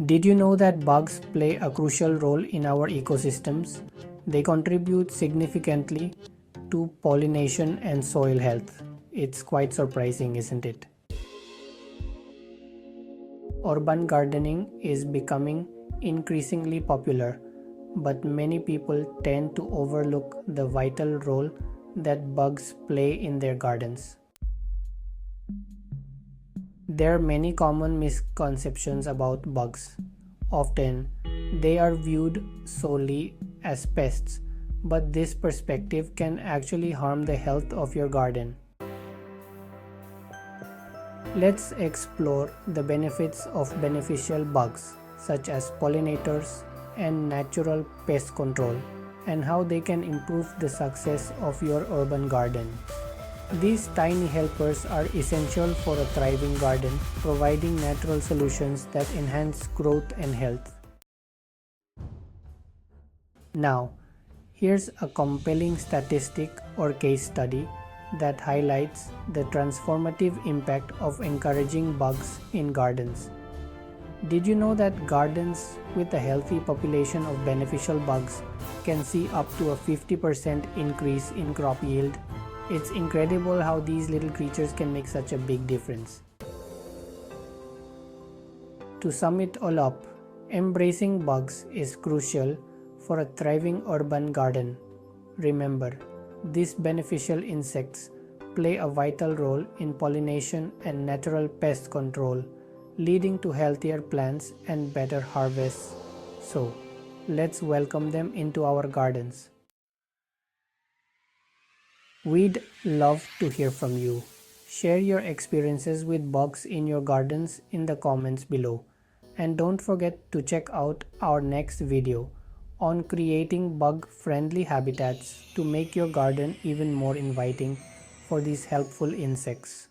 Did you know that bugs play a crucial role in our ecosystems? They contribute significantly to pollination and soil health. It's quite surprising, isn't it? Urban gardening is becoming increasingly popular, but many people tend to overlook the vital role that bugs play in their gardens. There are many common misconceptions about bugs. Often, they are viewed solely as pests, but this perspective can actually harm the health of your garden. Let's explore the benefits of beneficial bugs such as pollinators and natural pest control, and how they can improve the success of your urban garden. These tiny helpers are essential for a thriving garden, providing natural solutions that enhance growth and health. Now, here's a compelling statistic or case study that highlights the transformative impact of encouraging bugs in gardens. Did you know that gardens with a healthy population of beneficial bugs can see up to a 50% increase in crop yield? It's incredible how these little creatures can make such a big difference. To sum it all up, embracing bugs is crucial for a thriving urban garden. Remember, these beneficial insects play a vital role in pollination and natural pest control, leading to healthier plants and better harvests. So, let's welcome them into our gardens. We'd love to hear from you. Share your experiences with bugs in your gardens in the comments below. And don't forget to check out our next video on creating bug-friendly habitats to make your garden even more inviting for these helpful insects.